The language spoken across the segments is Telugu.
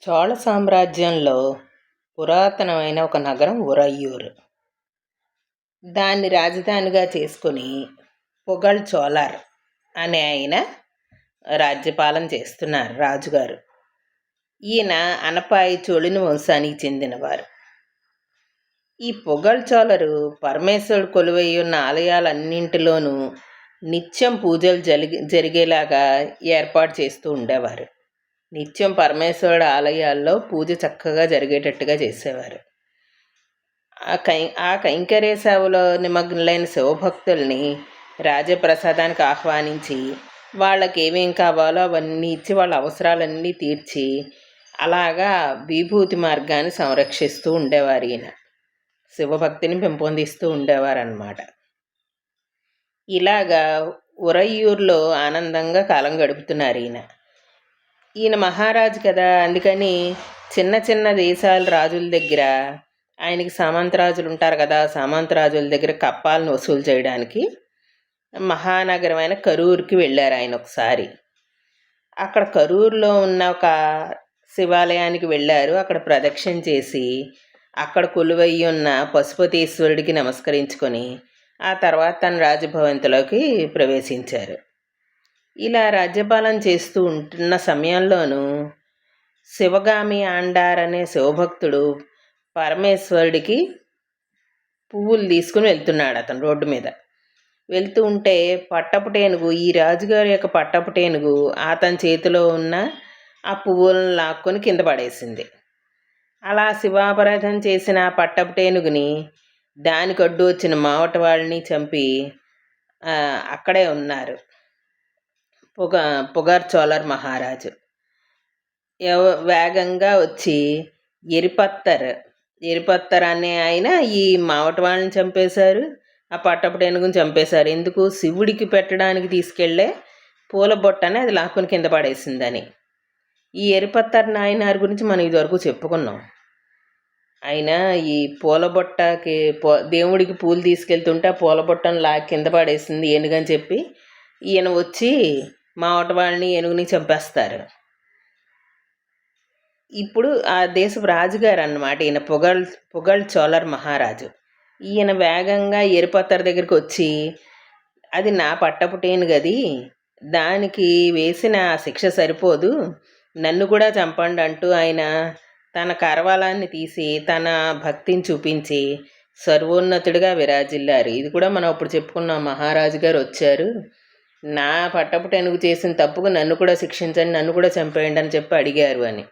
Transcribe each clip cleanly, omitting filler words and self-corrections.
చోళ సామ్రాజ్యంలో పురాతనమైన ఒక నగరం ఉరయ్యూరు. దాన్ని రాజధానిగా చేసుకుని పొగళ్ చోళర్ అనే ఆయన రాజ్యపాలన చేస్తున్నారు రాజుగారు. ఈయన అనపాయి చోళుని వంశానికి చెందినవారు. ఈ పొగళ్ చోళరు పరమేశ్వరుడు కొలువై ఉన్న ఆలయాలన్నింటిలోనూ నిత్యం పూజలు జరిగేలాగా ఏర్పాటు చేస్తూ ఉండేవారు. నిత్యం పరమేశ్వరుడు ఆలయాల్లో పూజ చక్కగా జరిగేటట్టుగా చేసేవారు. ఆ కైంకర్య సేవలో నిమగ్నులైన శివభక్తుల్ని రాజప్రసాదానికి ఆహ్వానించి వాళ్ళకి ఏమేం కావాలో అవన్నీ ఇచ్చి వాళ్ళ అవసరాలన్నీ తీర్చి అలాగా విభూతి మార్గాన్ని సంరక్షిస్తూ ఉండేవారు. ఈయన శివభక్తిని పెంపొందిస్తూ ఉండేవారన్నమాట. ఇలాగా ఉరయ్యూరులో ఆనందంగా కాలం గడుపుతున్నారు ఈయన మహారాజు కదా, అందుకని చిన్న చిన్న దేశాల రాజుల దగ్గర ఆయనకి సామంతరాజులు ఉంటారు కదా, సామంతరాజుల దగ్గర కప్పాలను వసూలు చేయడానికి మహానగరమైన కరూరుకి వెళ్ళారు ఆయన ఒకసారి. అక్కడ కరూరులో ఉన్న ఒక శివాలయానికి వెళ్ళారు. అక్కడ ప్రదక్షిణ చేసి అక్కడ కొలువయ్యి ఉన్న పశుపతీశ్వరుడికి నమస్కరించుకొని ఆ తర్వాత తన రాజభవంతిలోకి ప్రవేశించారు. ఇలా రాజ్యపాలన చేస్తూ ఉంటున్న సమయంలోనూ శివగామి ఆండార్ అనే శివభక్తుడు పరమేశ్వరుడికి పువ్వులు తీసుకుని వెళ్తున్నాడు. అతను రోడ్డు మీద వెళ్తూ ఉంటే పట్టపుటేనుగు, ఈ రాజుగారి యొక్క పట్టపుటేనుగు అతని చేతిలో ఉన్న ఆ పువ్వులను లాక్కొని కింద పడేసింది. అలా శివాపరాధన చేసిన ఆ పట్టపుటేనుగుని దానికి అడ్డు వచ్చిన మావట వాళ్ళని చంపి అక్కడే ఉన్నారు పొగర్ చోళర్ మహారాజు. వేగంగా వచ్చి ఎరిపత్తర్ అనే ఆయన ఈ మావట వాళ్ళని చంపేశారు, ఆ పట్టపుటేనుగుని చంపేశారు. ఎందుకు? శివుడికి పెట్టడానికి తీసుకెళ్లే పూల బొట్టని అది లాక్కుని కింద పడేసిందని. ఈ ఎరిపత్తర్ నాయనార్ గురించి మనం ఇదివరకు చెప్పుకున్నాం. ఆయన ఈ పూల బొట్టకి దేవుడికి పూలు తీసుకెళ్తుంటే ఆ పూల బొట్టను లాక్కి కింద పడేసింది ఏనుగని చెప్పి ఈయన వచ్చి మావట వాళ్ళని ఏనుగుని చంపేస్తారు. ఇప్పుడు ఆ దేశపు రాజుగారు అన్నమాట ఈయన పొగళ్ చోళర్ మహారాజు. ఈయన వేగంగా ఎరిపత్తర్ దగ్గరికి వచ్చి, అది నా పట్టపుటేనుగది, దానికి వేసిన శిక్ష సరిపోదు, నన్ను కూడా చంపండి అంటూ ఆయన తన కరవాలాన్ని తీసి తన భక్తిని చూపించి సర్వోన్నతుడిగా విరాజిల్లారు. ఇది కూడా మనం అప్పుడు చెప్పుకున్నాం. మహారాజు గారు వచ్చారు, నా పట్టపుటేనుగు చేసిన తప్పుకు నన్ను కూడా శిక్షించండి, నన్ను కూడా చంపేయండి అని చెప్పి అడిగారు అని.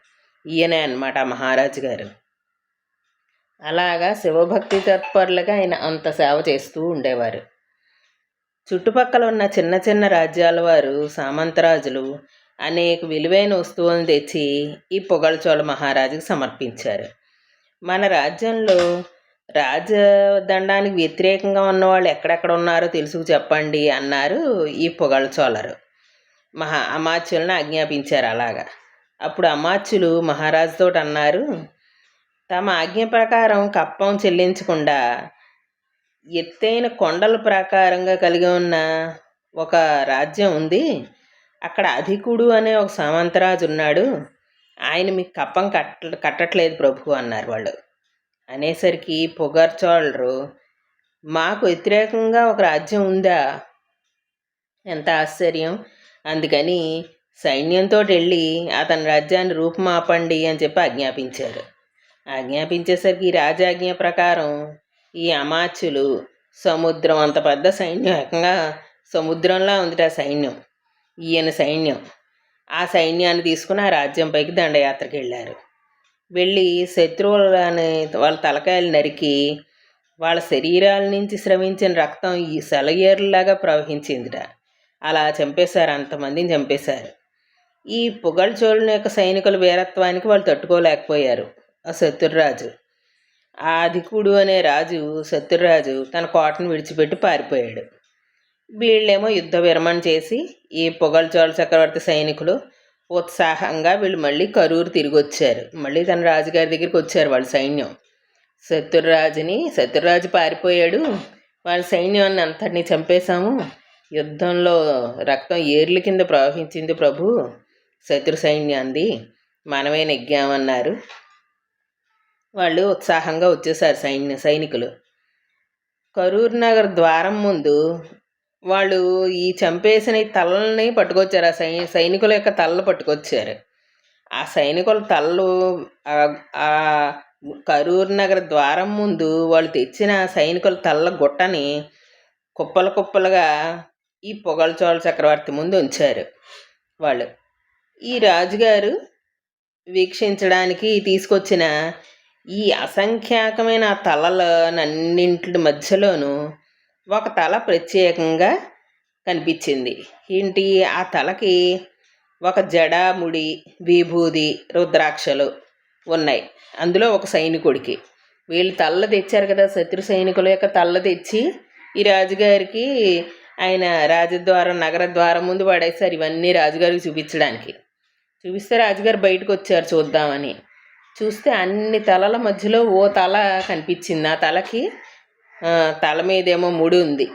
ఈయనే అన్నమాట మహారాజు గారు. అలాగా శివభక్తి తత్పరులుగా ఆయన అంత సేవ చేస్తూ ఉండేవారు. చుట్టుపక్కల ఉన్న చిన్న చిన్న రాజ్యాల వారు, సామంతరాజులు అనేక విలువైన వస్తువులను తెచ్చి ఈ పొగళ్ చోళ మహారాజుకి సమర్పించారు. మన రాజ్యంలో రాజదండానికి వ్యతిరేకంగా ఉన్నవాళ్ళు ఎక్కడెక్కడ ఉన్నారో తెలుసుకు చెప్పండి అన్నారు ఈ పొగళ్ చోళరు. అమాత్యులను ఆజ్ఞాపించారు. అలాగా అప్పుడు అమాత్యులు మహారాజుతో అన్నారు, తమ ఆజ్ఞ ప్రకారం కప్పం చెల్లించకుండా ఎత్తైన కొండల ప్రకారంగా కలిగి ఉన్న ఒక రాజ్యం ఉంది, అక్కడ అధికుడు అనే ఒక సామంతరాజు ఉన్నాడు, ఆయన మీకు కప్పం కట్టట్లేదు ప్రభు అన్నారు వాళ్ళు. అనేసరికి పొగర్ చోళరు, మాకు వ్యతిరేకంగా ఒక రాజ్యం ఉందా, ఎంత ఆశ్చర్యం, అందుకని సైన్యంతో వెళ్ళి అతని రాజ్యాన్ని రూపుమాపండి అని చెప్పి ఆజ్ఞాపించారు. ఆజ్ఞాపించేసరికి రాజాజ్ఞ ప్రకారం ఈ అమాత్యులు సముద్రం అంత పెద్ద సైన్యం, ఏకంగా సముద్రంలా ఉంది ఆ సైన్యం, ఈయన సైన్యం. ఆ సైన్యాన్ని తీసుకుని ఆ రాజ్యంపైకి దండయాత్రకి వెళ్ళారు. వెళ్ళి శత్రువులని వాళ్ళ తలకాయలు నరికి వాళ్ళ శరీరాల నుంచి స్రవించిన రక్తం ఈ సెలయేరులాగా ప్రవహించిందిట. అలా చంపేశారు, అంతమందిని చంపేశారు. ఈ పొగళ్ చోళుని యొక్క సైనికుల వీరత్వానికి వాళ్ళు తట్టుకోలేకపోయారు. ఆ శత్రురాజు, ఆ అధికుడు అనే రాజు శత్రురాజు తన కోటను విడిచిపెట్టి పారిపోయాడు. వీళ్ళేమో యుద్ధ విరమణ చేసి ఈ పొగళ్ చోళ చక్రవర్తి సైనికులు ఉత్సాహంగా వీళ్ళు మళ్ళీ కరూరు తిరిగి వచ్చారు. మళ్ళీ తన రాజుగారి దగ్గరికి వచ్చారు వాళ్ళ సైన్యం. శత్రురాజు పారిపోయాడు, వాళ్ళ సైన్యాన్ని అంతటినీ చంపేశాము, యుద్ధంలో రక్తం ఏర్ల కింద ప్రవహించింది ప్రభు శత్రు సైన్యాన్ని, మనమే నెగ్గామన్నారు. వాళ్ళు ఉత్సాహంగా వచ్చేసారు సైనికులు. కరూర్ నగర్ ద్వారం ముందు వాళ్ళు ఈ చంపేసిన ఈ తలల్ని పట్టుకొచ్చారు. ఆ సైనికుల యొక్క తలలు పట్టుకొచ్చారు. ఆ సైనికుల తలలు ఆ కరూర్ నగర్ ద్వారం ముందు వాళ్ళు తెచ్చిన సైనికుల తలల గుట్టని కుప్పలు కుప్పలుగా ఈ పొగల్చోళ చక్రవర్తి ముందు ఉంచారు వాళ్ళు. ఈ రాజుగారు వీక్షించడానికి తీసుకొచ్చిన ఈ అసంఖ్యాకమైన తలలన్నింటి మధ్యలోనూ ఒక తల ప్రత్యేకంగా కనిపించింది. ఏంటి ఆ తలకి ఒక జడ, ముడి, విభూది, రుద్రాక్షలు ఉన్నాయి. అందులో ఒక సైనికుడికి. వీళ్ళు తల్ల తెచ్చారు కదా, శత్రు సైనికుల యొక్క తల్ల తెచ్చి ఈ రాజుగారికి ఆయన రాజద్వారం నగర ద్వారం ముందు పడేశారు. ఇవన్నీ రాజుగారికి చూపించడానికి. చూపిస్తే రాజుగారు బయటకు వచ్చారు చూద్దామని. చూస్తే అన్ని తలల మధ్యలో ఓ తల కనిపించింది. ఆ తలకి తల మీదేమో ముడి ఉంది,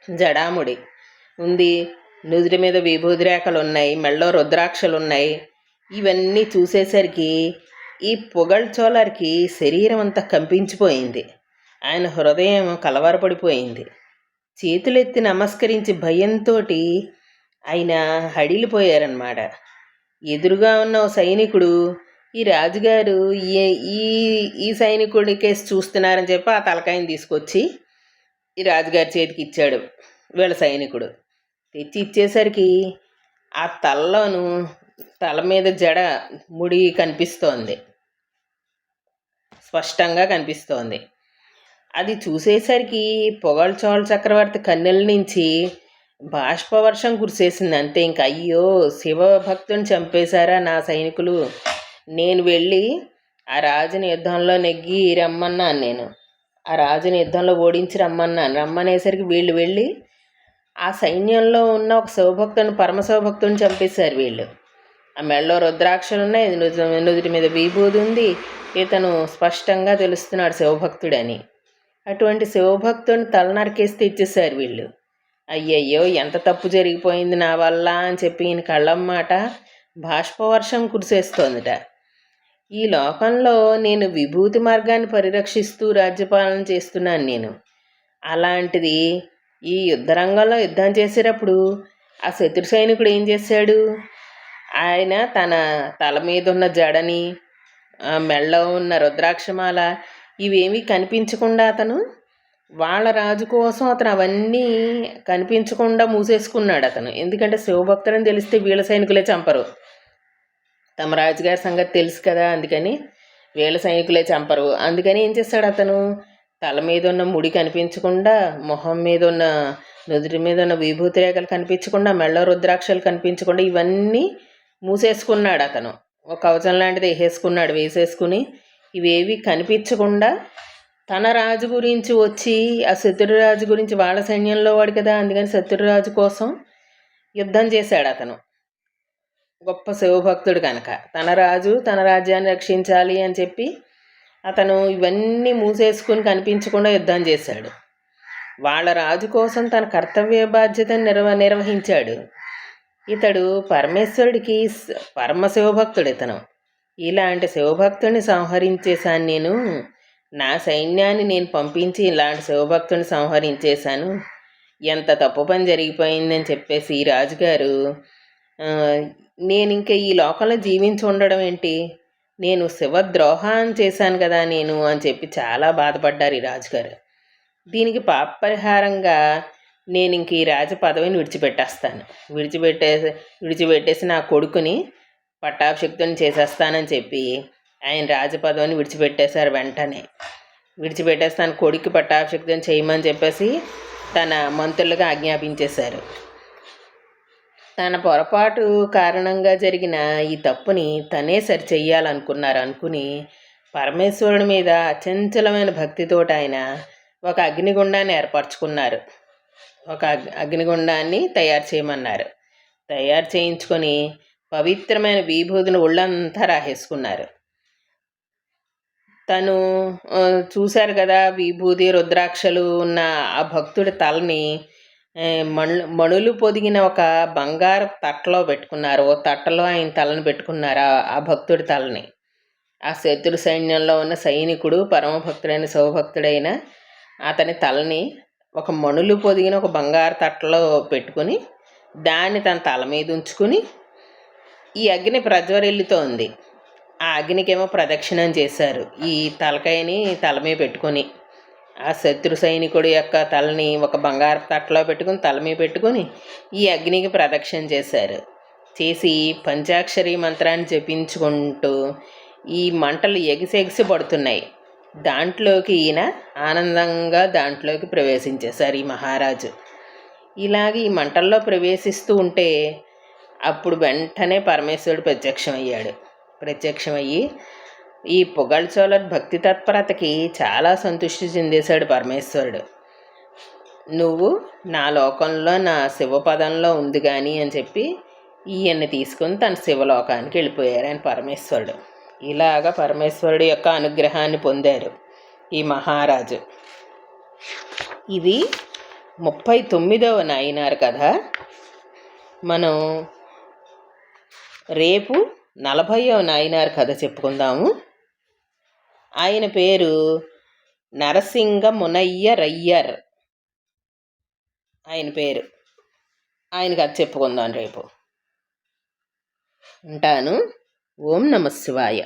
జడాముడి ఉంది, నుదుటి మీద విభూది రేఖలు ఉన్నాయి, మెళ్ళో రుద్రాక్షలు ఉన్నాయి. ఇవన్నీ చూసేసరికి ఈ పొగల్చోళర్కి శరీరం అంతా కంపించిపోయింది. ఆయన హృదయం కలవరపడిపోయింది. చేతులెత్తి నమస్కరించి భయంతో ఆయన హడిలిపోయారన్నమాట. ఎదురుగా ఉన్న ఓ సైనికుడు ఈ రాజుగారు ఈ సైనికుడి కేసు చూస్తున్నారని చెప్పి ఆ తలకాయని తీసుకొచ్చి ఈ రాజుగారి చేతికి ఇచ్చాడు. వీళ్ళ సైనికుడు తెచ్చి ఇచ్చేసరికి ఆ తల మీద జడ ముడి కనిపిస్తోంది, స్పష్టంగా కనిపిస్తోంది. అది చూసేసరికి పొగల్చోళ చక్రవర్తి కన్నెల నుంచి బాష్పవర్షం కురిసేసింది. అంతే. ఇంక అయ్యో, శివభక్తుని చంపేశారా నా సైనికులు, నేను వెళ్ళి ఆ రాజుని యుద్ధంలో నెగ్గి రమ్మన్నాను, నేను ఆ రాజుని యుద్ధంలో ఓడించి రమ్మన్నాను. రమ్మనేసరికి వీళ్ళు వెళ్ళి ఆ సైన్యంలో ఉన్న ఒక శివభక్తుని, పరమ శివభక్తుని చంపేశారు వీళ్ళు. ఆ మెళ్ళలో రుద్రాక్షలు ఉన్నాయి, నుదుటి మీద విభూది ఉంది. ఇతను స్పష్టంగా తెలుస్తున్నాడు శివభక్తుడని. అటువంటి శివభక్తుని తల నరికేసి తెచ్చేశారు వీళ్ళు. అయ్యయ్యో, ఎంత తప్పు జరిగిపోయింది నా వల్ల అని చెప్పి ఈయన కళ్ళమ్మాట బాష్పవర్షం కురిసేస్తోందిట. ఈ లోకంలో నేను విభూతి మార్గాన్ని పరిరక్షిస్తూ రాజ్యపాలన చేస్తున్నాను నేను. అలాంటిది ఈ యుద్ధరంగంలో యుద్ధం చేసేటప్పుడు ఆ శత్రు సైనికుడు ఏం చేశాడు? ఆయన తన తల మీద ఉన్న జడని, మెళ్ళలో ఉన్న రుద్రాక్షమాల ఇవేమీ కనిపించకుండా అతను వాళ్ళ రాజు కోసం అతను అవన్నీ కనిపించకుండా మూసేసుకున్నాడు అతను. ఎందుకంటే శివభక్తులని తెలిస్తే వీళ్ళ సైనికులే చంపరు. తమ రాజుగారి సంగతి తెలుసు కదా, అందుకని వీళ్ళ సైనికులే చంపరు. అందుకని ఏం చేస్తాడు అతను? తల మీద ఉన్న ముడి కనిపించకుండా, మొహం మీద ఉన్న, నుదుటి మీద ఉన్న విభూతి రేఖలు కనిపించకుండా, మెళ్ళ రుద్రాక్షలు కనిపించకుండా ఇవన్నీ మూసేసుకున్నాడు అతను. ఒక కవచం లాంటిది వేసేసుకుని ఇవేవి కనిపించకుండా తన రాజు గురించి వచ్చి, ఆ శత్రురాజు గురించి, వాళ్ళ సైన్యంలో వాడు కదా, అందుకని శత్రురాజు కోసం యుద్ధం చేశాడు అతను. గొప్ప శివభక్తుడు కనుక తన రాజు తన రాజ్యాన్ని రక్షించాలి అని చెప్పి అతను ఇవన్నీ మూసేసుకుని కనిపించకుండా యుద్ధం చేశాడు. వాళ్ళ రాజు కోసం తన కర్తవ్య బాధ్యతను నిర్వహించాడు. ఇతడు పరమేశ్వరుడికి పరమ శివభక్తుడు ఇతను. ఇలాంటి శివభక్తుడిని సంహరించేశాను నేను. నా సైన్యాన్ని నేను పంపించి ఇలాంటి శివభక్తుడిని సంహరించేశాను. ఎంత తప్పు పని జరిగిపోయిందని చెప్పేసి ఈ రాజుగారు, నేను ఇంకా ఈ లోకంలో జీవించి ఉండడం ఏంటి, నేను శివద్రోహం చేశాను కదా నేను అని చెప్పి చాలా బాధపడ్డారు ఈ రాజుగారు. దీనికి పాప పరిహారంగా నేను ఇంక ఈ రాజ పదవిని విడిచిపెట్టేసి నా కొడుకుని పట్టాభిషిక్తుని చేసేస్తానని చెప్పి ఆయన రాజ పదవిని విడిచిపెట్టేశారు. వెంటనే విడిచిపెట్టేస్తాను, కొడుకు పట్టాభిషిక్తుని చేయమని చెప్పేసి తన మంత్రులుగా ఆజ్ఞాపించేశారు. తన పొరపాటు కారణంగా జరిగిన ఈ తప్పుని తనే అనుకుని పరమేశ్వరుని మీద అచంచలమైన భక్తితోటి ఆయన ఒక అగ్నిగుండాన్ని ఏర్పరచుకున్నారు. ఒక అగ్నిగుండాన్ని తయారు చేయమన్నారు. తయారు చేయించుకొని పవిత్రమైన విభూతిని ఒళ్ళంతా రాసేసుకున్నారు. తను చూశారు కదా, విభూతి రుద్రాక్షలు ఉన్న ఆ భక్తుడి తలని మణులు పొదిగిన ఒక బంగారు తట్టలో పెట్టుకున్నారు. ఓ తట్టలో ఆయన తలని పెట్టుకున్నారు, ఆ భక్తుడి తలని. ఆ శత్రు సైన్యంలో ఉన్న సైనికుడు, పరమభక్తుడైన శివభక్తుడైన అతని తలని ఒక మణులు పొదిగిన ఒక బంగారు తట్టలో పెట్టుకుని దాన్ని తన తల మీద ఉంచుకుని ఈ అగ్ని ప్రజ్వరిల్లుతోంది. ఆ అగ్నికేమో ప్రదక్షిణం చేశారు ఈ తలకాయని తల మీద పెట్టుకొని. ఆ శత్రు సైనికుడి యొక్క తలని ఒక బంగారు తట్టలో పెట్టుకుని తల మీద పెట్టుకుని ఈ అగ్నికి ప్రదక్షిణ చేశారు. చేసి పంచాక్షరి మంత్రాన్ని జపించుకుంటూ ఈ మంటలు ఎగిసి పడుతున్నాయి. దాంట్లోకి ఈయన ఆనందంగా దాంట్లోకి ప్రవేశించేశారు ఈ మహారాజు. ఇలాగ ఈ మంటల్లో ప్రవేశిస్తూ ఉంటే అప్పుడు వెంటనే పరమేశ్వరుడు ప్రత్యక్షమయ్యి ఈ పొగడ్చోళ భక్తి తత్పరతకి చాలా సంతృష్టి చెందేశాడు పరమేశ్వరుడు. నువ్వు నా లోకంలో నా శివపదంలో ఉంది కానీ అని చెప్పి ఈయన్ని తీసుకుని తన శివలోకానికి వెళ్ళిపోయారు ఆయన పరమేశ్వరుడు. ఇలాగ పరమేశ్వరుడు యొక్క అనుగ్రహాన్ని పొందారు ఈ మహారాజు. ఇది 39వ నాయనార్ కథ. మనం రేపు 40వ నాయనార్ కథ చెప్పుకుందాము. ఆయన పేరు నరసింగ మునయ్య రయ్యర్. ఆయన పేరు. ఆయన కథ చెప్పుకుందాం రేపు. ఉంటాను. ఓం నమః శివాయ.